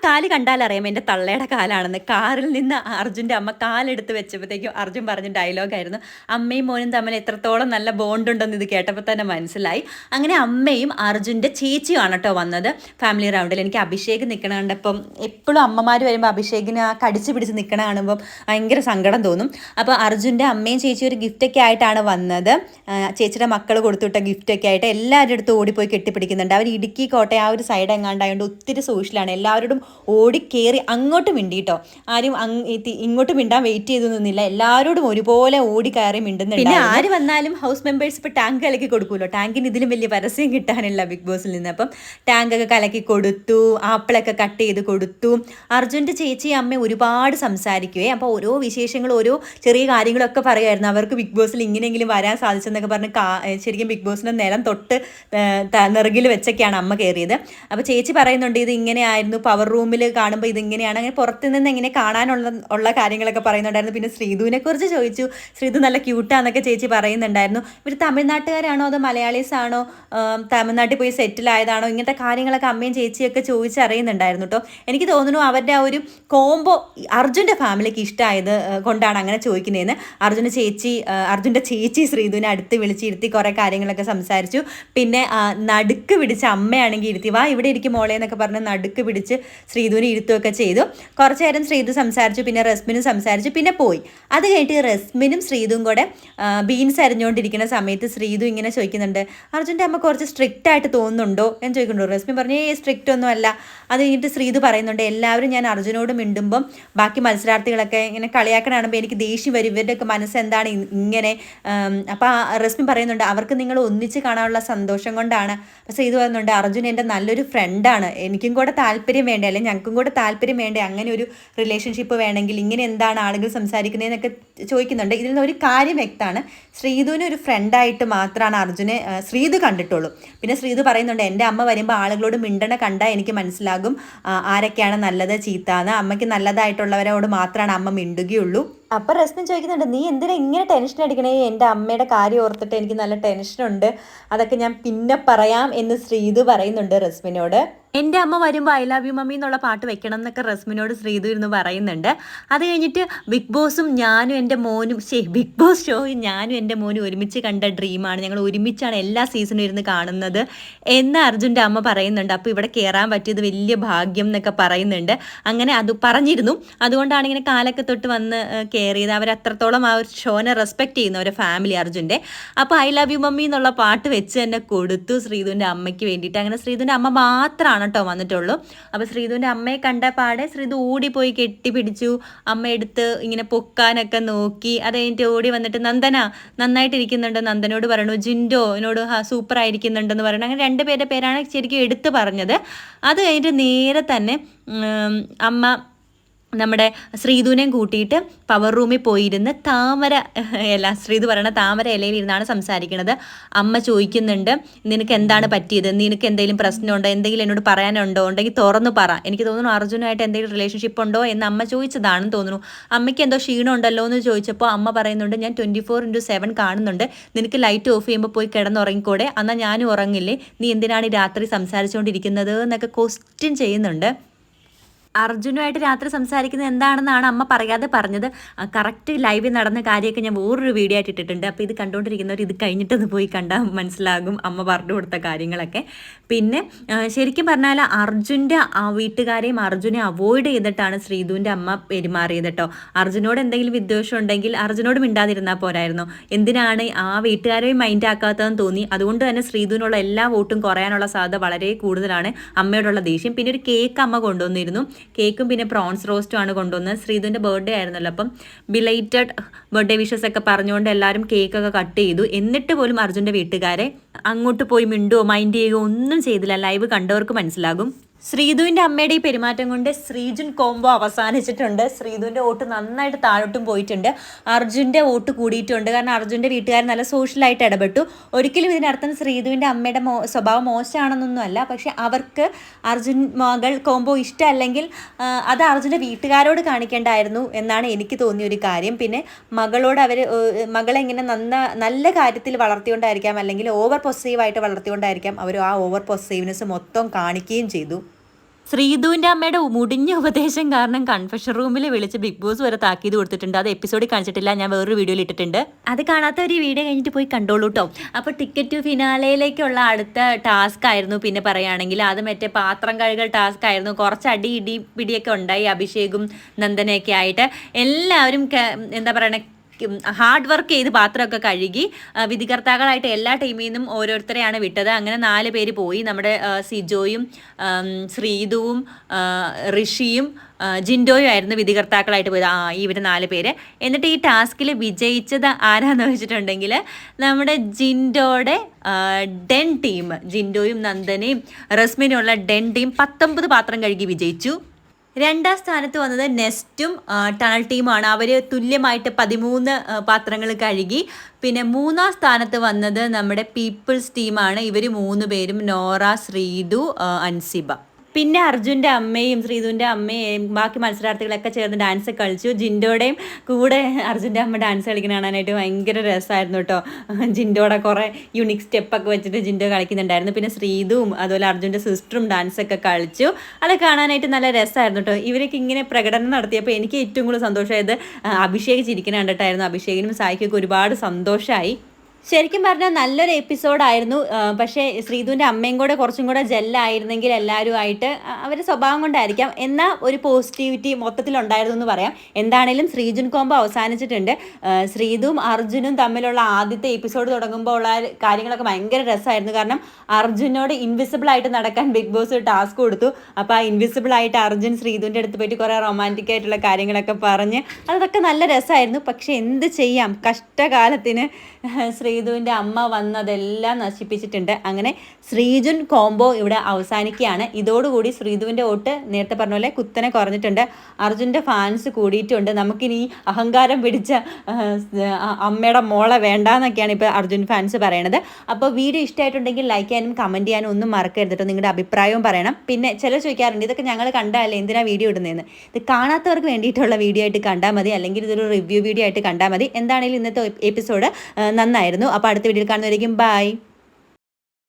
കാല് കണ്ടാലറിയാം എൻ്റെ തള്ളയുടെ കാലാണെന്ന്. കാറിൽ നിന്ന് അർജുൻ്റെ അമ്മ കാലെടുത്ത് വെച്ചപ്പോഴത്തേക്കും അർജുൻ പറഞ്ഞ ഡയലോഗായിരുന്നു, അമ്മയും മോനും തമ്മിൽ എത്രത്തോളം നല്ല ബോണ്ട് ഉണ്ടെന്ന് ഇത് കേട്ടപ്പോൾ തന്നെ മനസ്സിലായി. അങ്ങനെ അമ്മയും അർജുൻ്റെ ചേച്ചിയാണ് കേട്ടോ വന്നത് ഫാമിലി റൗണ്ടിൽ. എനിക്ക് അഭിഷേക് നിൽക്കണ കണ്ടപ്പം, എപ്പോഴും അമ്മമാർ വരുമ്പോൾ അഭിഷേകിനെ കടിച്ചു പിടിച്ച് നിൽക്കണ കാണുമ്പോൾ ഭയങ്കര സങ്കടം തോന്നും. അപ്പോൾ അർജുൻ്റെ അമ്മയും ചേച്ചി ഒരു ഗിഫ്റ്റൊക്കെ ആയിട്ടാണ് വന്നത്. ചേച്ചിയുടെ മക്കൾ കൊടുത്തുവിട്ട ഗിഫ്റ്റൊക്കെ ആയിട്ട് എല്ലാവരുടെ അടുത്ത് ഓടിപ്പോയി കെട്ടിപ്പിടിക്കുന്നുണ്ട്. അവർ ഇടുക്കി കോട്ടയം ആ ഒരു സൈഡ് എങ്ങാണ്ടായതുകൊണ്ട് ഒത്തിരി സോഷ്യലാണ്. എല്ലാവരോടും ഓടിക്കേറി അങ്ങോട്ട് മിണ്ടിട്ടോ, ആരും ഇങ്ങോട്ട് മിണ്ടാൻ വെയിറ്റ് ചെയ്തു നിന്നില്ല. എല്ലാവരോടും ഒരുപോലെ ഓടി കയറി മിണ്ടുന്നുണ്ട്. പിന്നെ ആര് വന്നാലും ഹൗസ് മെമ്പേഴ്സ് ഇപ്പോൾ ടാങ്ക് കലക്കി കൊടുക്കുമല്ലോ, ടാങ്കിന് ഇതിലും വലിയ പരസ്യം കിട്ടാനില്ല ബിഗ് ബോസിൽ നിന്ന്. അപ്പം ടാങ്കൊക്കെ കലക്കി കൊടുത്തു, ആപ്പിളൊക്കെ കട്ട് ചെയ്ത് കൊടുത്തു. അർജുൻ്റെ ചേച്ചി അമ്മ ഒരുപാട് സംസാരിക്കുകയെ. അപ്പോൾ ഓരോ വിശേഷങ്ങളും ഓരോ ചെറിയ കാര്യങ്ങളൊക്കെ പറയുമായിരുന്നു. അവർക്ക് ബിഗ് ബോസിൽ ഇങ്ങനെയെങ്കിലും വരാൻ സാധിച്ചെന്നൊക്കെ പറഞ്ഞ് ശരിക്കും ബിഗ് ബോസിൻ്റെ നിലം തൊട്ട് നെറുകിൽ വെച്ചൊക്കെയാണ് അമ്മ കയറിയത്. അപ്പോൾ ചേച്ചി പറയുന്നുണ്ട് ഇത് ഇങ്ങനെയായിരുന്നു, പവർ റൂമിൽ കാണുമ്പോൾ ഇതിങ്ങനെയാണ്, അങ്ങനെ പുറത്ത് നിന്ന് എങ്ങനെ കാണാനുള്ള കാര്യങ്ങളൊക്കെ പറയുന്നുണ്ടായിരുന്നു. പിന്നെ ശ്രീധുവിനെ കുറിച്ച് ചോദിച്ചു, ശ്രീധു നല്ല ക്യൂട്ടാന്നൊക്കെ ചേച്ചി പറയുന്നുണ്ടായിരുന്നു. ഇവർ തമിഴ്നാട്ടുകാരാണോ അതോ മലയാളീസ് ആണോ, തമിഴ്നാട്ടിൽ പോയി സെറ്റിൽ ആയതാണോ, ഇങ്ങനത്തെ കാര്യങ്ങളൊക്കെ അമ്മയും ചേച്ചിയൊക്കെ ചോദിച്ചറിയുന്നുണ്ടായിരുന്നു കേട്ടോ. എനിക്ക് തോന്നുന്നു അവരുടെ ആ ഒരു കോംബോ അർജുൻ്റെ ഫാമിലിക്ക് ഇഷ്ടമായത് കൊണ്ടാണ് അങ്ങനെ ചോദിക്കുന്നതെന്ന്. അർജുൻ്റെ ചേച്ചി ശ്രീധുവിനെ അടുത്ത് വിളിച്ചിരുത്തി കുറേ കാര്യങ്ങളൊക്കെ സംസാരിച്ചു. പിന്നെ നടുക്ക് പിടിച്ച് അമ്മയാണെങ്കിൽ ഇരുത്തി, വാ ഇവിടെ ഇരിക്കും മോളെ എന്നൊക്കെ പറഞ്ഞ് നടുക്ക് പിടിച്ച് ശ്രീധുവിനെ ഇരുത്തുകയൊക്കെ ചെയ്തു. കുറച്ച് നേരം ശ്രീധു സംസാരിച്ചു, പിന്നെ റസ്മിനും സംസാരിച്ചു, പിന്നെ പോയി. അത് കഴിഞ്ഞിട്ട് റസ്മിനും ശ്രീധുവും കൂടെ ബീൻസ് അരിഞ്ഞുകൊണ്ടിരിക്കുന്ന സമയത്ത് ശ്രീധു ഇങ്ങനെ ചോദിക്കുന്നുണ്ട്, അർജുൻ്റെ അമ്മ കുറച്ച് സ്ട്രിക്റ്റ് ആയിട്ട് തോന്നുന്നുണ്ടോ എന്ന് ചോദിക്കുന്നുണ്ടോ. റസ്മി പറഞ്ഞു സ്ട്രിക്റ്റ് ഒന്നും അല്ല. അത് കഴിഞ്ഞിട്ട് ശ്രീധു പറയുന്നുണ്ട്, എല്ലാവരും ഞാൻ അർജുനോട് മിണ്ടുമ്പം ബാക്കി മത്സരാർത്ഥികളൊക്കെ ഇങ്ങനെ കളിയാക്കണ കാണുമ്പോൾ എനിക്ക് ദേഷ്യം വരും, ഇവരുടെയൊക്കെ മനസ്സെന്താണ് ഇങ്ങനെ. അപ്പോൾ റസ്മി പറയുന്നുണ്ട് അവർക്ക് നിങ്ങൾ ഒന്നിച്ച് കാണാനുള്ള സന്തോഷം കൊണ്ടാണ്. അപ്പോൾ ശ്രീധു പറയുന്നുണ്ട് അർജുൻ എൻ്റെ നല്ലൊരു ഫ്രണ്ടാണ്, എനിക്കും കൂടെ താല്പര്യം വേണ്ടേ, അല്ലെങ്കിൽ ഞങ്ങൾക്കും കൂടെ താല്പര്യം വേണ്ടേ, അങ്ങനെ ഒരു റിലേഷൻഷിപ്പ് വേണമെങ്കിൽ ഇങ്ങനെ എന്താണ് ആളുകൾ സംസാരിക്കുന്നതെന്നൊക്കെ ചോദിക്കുന്നുണ്ട്. ഇതിൽ നിന്ന് ഒരു കാര്യം വ്യക്തമാണ്, ശ്രീധുവിന് ഒരു ഫ്രണ്ടായിട്ട് മാത്രമാണ് ശ്രീധു കണ്ടിട്ടുള്ളൂ. പിന്നെ ശ്രീധു പറയുന്നുണ്ട് എൻ്റെ അമ്മ വരുമ്പോൾ ആളുകളോട് മിണ്ടണ കണ്ടാൽ എനിക്ക് മനസ്സിലാകും ആരൊക്കെയാണ് നല്ലത് ചീത്താന്ന്, അമ്മയ്ക്ക് നല്ലതായിട്ടുള്ളവരോട് മാത്രമാണ് അമ്മ മിണ്ടുകയുള്ളൂ. അപ്പം റസ്മിൻ ചോദിക്കുന്നുണ്ട് നീ എന്തിനാ ഇങ്ങനെ ടെൻഷൻ അടിക്കണേ, എൻ്റെ അമ്മയുടെ കാര്യം ഓർത്തിട്ട് എനിക്ക് നല്ല ടെൻഷനുണ്ട്, അതൊക്കെ ഞാൻ പിന്നെ പറയാം എന്ന് ശ്രീധു പറയുന്നുണ്ട് റസ്മിനോട്. എൻ്റെ അമ്മ വരുമ്പോൾ ഐ ലവ് യു മമ്മി എന്നുള്ള പാട്ട് വെക്കണം എന്നൊക്കെ റസ്മിനോട് ശ്രീധു ഇരുന്ന് പറയുന്നുണ്ട്. അത് കഴിഞ്ഞിട്ട് ബിഗ് ബോസും ഞാനും എൻ്റെ മോനും ബിഗ് ബോസ് ഷോയും ഞാനും എൻ്റെ മോനും ഒരുമിച്ച് കണ്ട ഡ്രീമാണ്, ഞങ്ങൾ ഒരുമിച്ചാണ് എല്ലാ സീസണും ഇരുന്ന് കാണുന്നത് എന്ന് അർജുൻ്റെ അമ്മ പറയുന്നുണ്ട്. അപ്പോൾ ഇവിടെ കയറാൻ പറ്റിയത് വലിയ ഭാഗ്യം എന്നൊക്കെ പറയുന്നുണ്ട്. അങ്ങനെ അത് പറഞ്ഞിരുന്നു, അതുകൊണ്ടാണ് ഇങ്ങനെ കാലൊക്കെ തൊട്ട് വന്ന് കയറിയത്. അവരത്രത്തോളം ആ ഒരു ഷോനെ റെസ്പെക്ട് ചെയ്യുന്ന ഒരു ഫാമിലി അർജുൻ്റെ. അപ്പോൾ ഐ ലവ് യു മമ്മി എന്നുള്ള പാട്ട് വെച്ച് തന്നെ കൊടുത്തു ശ്രീധുവിൻ്റെ അമ്മയ്ക്ക് വേണ്ടിയിട്ട്. അങ്ങനെ ശ്രീധുവിൻ്റെ അമ്മ മാത്രമാണ് കേട്ടോ വന്നിട്ടുള്ളൂ. അപ്പോൾ ശ്രീധുവിൻ്റെ അമ്മയെ കണ്ട പാടെ ശ്രീധു ഓടിപ്പോയി കെട്ടിപ്പിടിച്ചു, അമ്മ എടുത്ത് ഇങ്ങനെ പൊക്കാനൊക്കെ നോക്കി. അത് കഴിഞ്ഞിട്ട് ഓടി വന്നിട്ട് നന്ദന നന്നായിട്ടിരിക്കുന്നുണ്ട്, നന്ദനോട് പറയണു, ജിൻഡോ എന്നോട് സൂപ്പർ ആയിരിക്കുന്നുണ്ടെന്ന് പറയണം. അങ്ങനെ രണ്ടുപേരുടെ പേരാണ് ശരിക്കും എടുത്ത് പറഞ്ഞത്. അത് കഴിഞ്ഞിട്ട് നേരെ തന്നെ അമ്മ നമ്മുടെ ശ്രീധുവിനെയും കൂട്ടിയിട്ട് പവർ റൂമിൽ പോയിരുന്ന് ശ്രീധു പറയണ താമര ഇലയിൽ ഇരുന്നാണ് സംസാരിക്കുന്നത്. അമ്മ ചോദിക്കുന്നുണ്ട് നിനക്ക് എന്താണ് പറ്റിയത്, നിനക്ക് എന്തെങ്കിലും പ്രശ്നമുണ്ടോ, എന്തെങ്കിലും എന്നോട് പറയാനുണ്ടോ, ഉണ്ടെങ്കിൽ തുറന്നു പറ, എനിക്ക് തോന്നുന്നു അർജുനുമായിട്ട് എന്തെങ്കിലും റിലേഷൻഷിപ്പ് ഉണ്ടോ എന്ന് അമ്മ ചോദിച്ചതാണെന്ന് തോന്നുന്നു. അമ്മയ്ക്ക് എന്തോ ക്ഷീണം ഉണ്ടല്ലോ എന്ന് ചോദിച്ചപ്പോൾ അമ്മ പറയുന്നുണ്ട് ഞാൻ 24/7 കാണുന്നുണ്ട്, നിനക്ക് ലൈറ്റ് ഓഫ് ചെയ്യുമ്പോൾ പോയി കിടന്നുറങ്ങിക്കൂടെ, എന്നാൽ ഞാനും ഉറങ്ങില്ലേ, നീ എന്തിനാണ് രാത്രി സംസാരിച്ചുകൊണ്ടിരിക്കുന്നത് എന്നൊക്കെ ക്വസ്റ്റ്യൻ ചെയ്യുന്നുണ്ട്. അർജുനുമായിട്ട് രാത്രി സംസാരിക്കുന്നത് എന്താണെന്നാണ് അമ്മ പറയാതെ പറഞ്ഞത്. കറക്റ്റ് ലൈവിൽ നടന്ന കാര്യമൊക്കെ ഞാൻ വേറൊരു വീഡിയോ ആയിട്ട് ഇട്ടിട്ടുണ്ട്. അപ്പോൾ ഇത് കണ്ടുകൊണ്ടിരിക്കുന്നവർ ഇത് കഴിഞ്ഞിട്ടൊന്ന് പോയി കണ്ടാൽ മനസ്സിലാകും അമ്മ പറഞ്ഞു കൊടുത്ത കാര്യങ്ങളൊക്കെ. പിന്നെ ശരിക്കും പറഞ്ഞാൽ അർജുൻ്റെ വീട്ടുകാരെയും അർജുനെ അവോയ്ഡ് ചെയ്തിട്ടാണ് ശ്രീധുവിൻ്റെ അമ്മ പെരുമാറിയത് കേട്ടോ. അർജുനോട് എന്തെങ്കിലും വിദ്വേഷം ഉണ്ടെങ്കിൽ അർജുനോട് മിണ്ടാതിരുന്നാൽ പോരായിരുന്നു, എന്തിനാണ് ആ വീട്ടുകാരെയും മൈൻഡ് ആക്കാത്തതെന്ന് തോന്നി. അതുകൊണ്ട് തന്നെ ശ്രീധുവിനുള്ള എല്ലാ വോട്ടും കുറയാനുള്ള സാധ്യത വളരെ കൂടുതലാണ്, അമ്മയോടുള്ള ദേഷ്യം. പിന്നെ ഒരു കേക്ക് അമ്മ കൊണ്ടുവന്നിരുന്നു, കേക്കും പിന്നെ പ്രോൺസ് റോസ്റ്റും ആണ് കൊണ്ടുവന്നത്. ശ്രീധുവിൻ്റെ ബർത്ത്ഡേ ആയിരുന്നല്ലോ, അപ്പം ബിലൈറ്റഡ് ബർത്ത്ഡേ വിഷസ് ഒക്കെ പറഞ്ഞുകൊണ്ട് എല്ലാവരും കേക്കൊക്കെ കട്ട് ചെയ്തു. എന്നിട്ട് പോലും അർജുൻ്റെ വീട്ടുകാരെ അങ്ങോട്ട് പോയി മിണ്ടുവോ മൈൻഡ് ചെയ്യുകയോ ഒന്നും ചെയ്തില്ല. ലൈവ് കണ്ടവർക്ക് മനസ്സിലാകും. ശ്രീധുവിൻ്റെ അമ്മയുടെ ഈ പെരുമാറ്റം കൊണ്ട് ശ്രീജുൻ കോംബോ അവസാനിച്ചിട്ടുണ്ട്. ശ്രീധുവിൻ്റെ വോട്ട് നന്നായിട്ട് താഴോട്ടും പോയിട്ടുണ്ട്, അർജുൻ്റെ വോട്ട് കൂടിയിട്ടുണ്ട്. കാരണം അർജുൻ്റെ വീട്ടുകാർ നല്ല സോഷ്യലായിട്ട് ഇടപെട്ടു. ഒരിക്കലും ഇതിനർത്ഥം ശ്രീധുവിൻ്റെ അമ്മയുടെ സ്വഭാവം മോശമാണെന്നൊന്നും അല്ല, പക്ഷെ അവർക്ക് അർജുൻ മകൾ കോംബോ ഇഷ്ടമല്ലെങ്കിൽ അത് അർജുൻ്റെ വീട്ടുകാരോട് കാണിക്കേണ്ടായിരുന്നു എന്നാണ് എനിക്ക് തോന്നിയ ഒരു കാര്യം. പിന്നെ മകളെ ഇങ്ങനെ നല്ല കാര്യത്തിൽ വളർത്തിക്കൊണ്ടായിരിക്കാം, അല്ലെങ്കിൽ ഓവർ പൊസീവായിട്ട് വളർത്തിക്കൊണ്ടായിരിക്കാം അവർ ആ ഓവർ പൊസീവ്നെസ് മൊത്തം കാണിക്കുകയും ചെയ്തു. ശ്രീധുവിൻ്റെ അമ്മയുടെ മുടിഞ്ഞ ഉപദേശം കാരണം കൺഫെഷൻ റൂമിൽ വിളിച്ച് ബിഗ് ബോസ് വരെ താക്കീത് കൊടുത്തിട്ടുണ്ട്. അത് എപ്പിസോഡിൽ കാണിച്ചിട്ടില്ല, ഞാൻ വേറൊരു വീഡിയോയിൽ ഇട്ടിട്ടുണ്ട്. അത് കാണാത്തവർ ഈ വീഡിയോ കഴിഞ്ഞിട്ട് പോയി കണ്ടോളൂ കേട്ടോ. അപ്പോൾ ടിക്കറ്റ് ടു ഫിനാലയിലേക്കുള്ള അടുത്ത ടാസ്ക് ആയിരുന്നു. പിന്നെ പറയുകയാണെങ്കിൽ അത് മറ്റേ പാത്രം കഴുകൽ ടാസ്ക് ആയിരുന്നു. കുറച്ച് ഇടി പിടിയൊക്കെ ഉണ്ടായി അഭിഷേകും നന്ദനയൊക്കെ ആയിട്ട്. എല്ലാവരും എന്താ പറയണേ, ഹാർഡ് വർക്ക് ചെയ്ത് പാത്രമൊക്കെ കഴുകി. വിധികർത്താക്കളായിട്ട് എല്ലാ ടീമിൽ നിന്നും ഓരോരുത്തരെയാണ് വിട്ടത്. അങ്ങനെ 4 പേര് പോയി. നമ്മുടെ സിജോയും ശ്രീതുവും ഋഷിയും ജിൻഡോയും ആയിരുന്നു വിധികർത്താക്കളായിട്ട് പോയത്. ഇവർ 4 പേര്. എന്നിട്ട് ഈ ടാസ്കിൽ വിജയിച്ചത് ആരാന്ന് വെച്ചിട്ടുണ്ടെങ്കിൽ നമ്മുടെ ജിൻഡോയുടെ ഡെൻ ടീം, ജിൻഡോയും നന്ദനയും റസ്മിനുമുള്ള ഡെൻ ടീം 19 പാത്രം കഴുകി വിജയിച്ചു. 2ാം സ്ഥാനത്ത് വന്നത് നെസ്റ്റും ടണൽ ടീമാണ്. അവർ തുല്യമായിട്ട് 13 പാത്രങ്ങൾ കഴുകി. പിന്നെ 3ാം സ്ഥാനത്ത് വന്നത് നമ്മുടെ പീപ്പിൾസ് ടീമാണ്. ഇവർ 3 പേരും നോറ, ശ്രീതു, അൻസിബ. പിന്നെ അർജുൻ്റെ അമ്മയും ശ്രീധുവിൻ്റെ അമ്മയും ബാക്കി മത്സരാർത്ഥികളൊക്കെ ചേർന്ന് ഡാൻസ് കളിച്ചു. ജിൻഡോയുടെയും കൂടെ അർജുൻ്റെ അമ്മ ഡാൻസ് കളിക്കുന്ന കാണാനായിട്ട് ഭയങ്കര രസമായിരുന്നു കേട്ടോ. ജിൻഡോയുടെ കുറേ യുണീക്ക് സ്റ്റെപ്പൊക്കെ വെച്ചിട്ട് ജിൻഡോ കളിക്കുന്നുണ്ടായിരുന്നു. പിന്നെ ശ്രീധുവും അതുപോലെ അർജുൻ്റെ സിസ്റ്ററും ഡാൻസൊക്കെ കളിച്ചു. അത് കാണാനായിട്ട് നല്ല രസമായിരുന്നു കേട്ടോ. ഇവരൊക്കെ ഇങ്ങനെ പ്രകടനം നടത്തിയപ്പോൾ എനിക്ക് ഏറ്റവും കൂടുതൽ സന്തോഷമായത് അഭിഷേക് ചിരിക്കുന്ന കണ്ടിട്ടായിരുന്നു. അഭിഷേകിനും സായിക്കൊക്കെ ഒരുപാട് സന്തോഷമായി. ശരിക്കും പറഞ്ഞാൽ നല്ലൊരു എപ്പിസോഡായിരുന്നു. പക്ഷേ ശ്രീധുവിൻ്റെ അമ്മയും കൂടെ കുറച്ചും കൂടെ ജെല്ലായിരുന്നെങ്കിൽ എല്ലാവരുമായിട്ട് അവരുടെ സ്വഭാവം കൊണ്ടായിരിക്കാം, എന്നാൽ ഒരു പോസിറ്റിവിറ്റി മൊത്തത്തിലുണ്ടായിരുന്നു എന്ന് പറയാം. എന്താണേലും ശ്രീജുൻ കോംബോ അവസാനിച്ചിട്ടുണ്ട്. ശ്രീധുവും അർജുനും തമ്മിലുള്ള ആദ്യത്തെ എപ്പിസോഡ് തുടങ്ങുമ്പോൾ ഉള്ള കാര്യങ്ങളൊക്കെ ഭയങ്കര രസമായിരുന്നു. കാരണം അർജുനോട് ഇൻവിസിബിളായിട്ട് നടക്കാൻ ബിഗ് ബോസ് ടാസ്ക് കൊടുത്തു. അപ്പോൾ ആ ഇൻവിസിബിളായിട്ട് അർജുൻ ശ്രീധുവിൻ്റെ അടുത്ത് പോയിട്ട് കുറേ റൊമാൻറ്റിക് ആയിട്ടുള്ള കാര്യങ്ങളൊക്കെ പറഞ്ഞ് അതൊക്കെ നല്ല രസമായിരുന്നു. പക്ഷേ എന്ത് ചെയ്യാം, കഷ്ടകാലത്തിന് ശ്രീധുവിൻ്റെ അമ്മ വന്നതെല്ലാം നശിപ്പിച്ചിട്ടുണ്ട്. അങ്ങനെ ശ്രീജുൻ കോംബോ ഇവിടെ അവസാനിക്കുകയാണ്. ഇതോടുകൂടി ശ്രീധുവിൻ്റെ വോട്ട് നേരത്തെ പറഞ്ഞ പോലെ കുത്തനെ കുറഞ്ഞിട്ടുണ്ട്. അർജുൻ്റെ ഫാൻസ് കൂടിയിട്ടുണ്ട്. നമുക്കിനി അഹങ്കാരം പിടിച്ച അമ്മയുടെ മോളെ വേണ്ടാന്നൊക്കെയാണ് ഇപ്പോൾ അർജുൻ ഫാൻസ് പറയണത്. അപ്പോൾ വീഡിയോ ഇഷ്ടമായിട്ടുണ്ടെങ്കിൽ ലൈക്ക് ചെയ്യാനും കമൻറ്റ് ചെയ്യാനും ഒന്നും മറക്കരുത് കേട്ടോ. നിങ്ങളുടെ അഭിപ്രായവും പറയണം. പിന്നെ ചിലർ ചോദിക്കാറുണ്ട് ഇതൊക്കെ ഞങ്ങൾ കണ്ടാലേ എന്തിനാ വീഡിയോ ഇടുന്നതെന്ന്. ഇത് കാണാത്തവർക്ക് വേണ്ടിയിട്ടുള്ള വീഡിയോ ആയിട്ട് കണ്ടാൽ മതി, അല്ലെങ്കിൽ ഇതൊരു റിവ്യൂ വീഡിയോ ആയിട്ട് കണ്ടാൽ മതി. എന്താണെങ്കിലും ഇന്നത്തെ എപ്പിസോഡ് നന്നായിരുന്നു. അപ്പോൾ അടുത്ത വീഡിയോയിൽ കാണുന്നവരേക്കും ബൈ.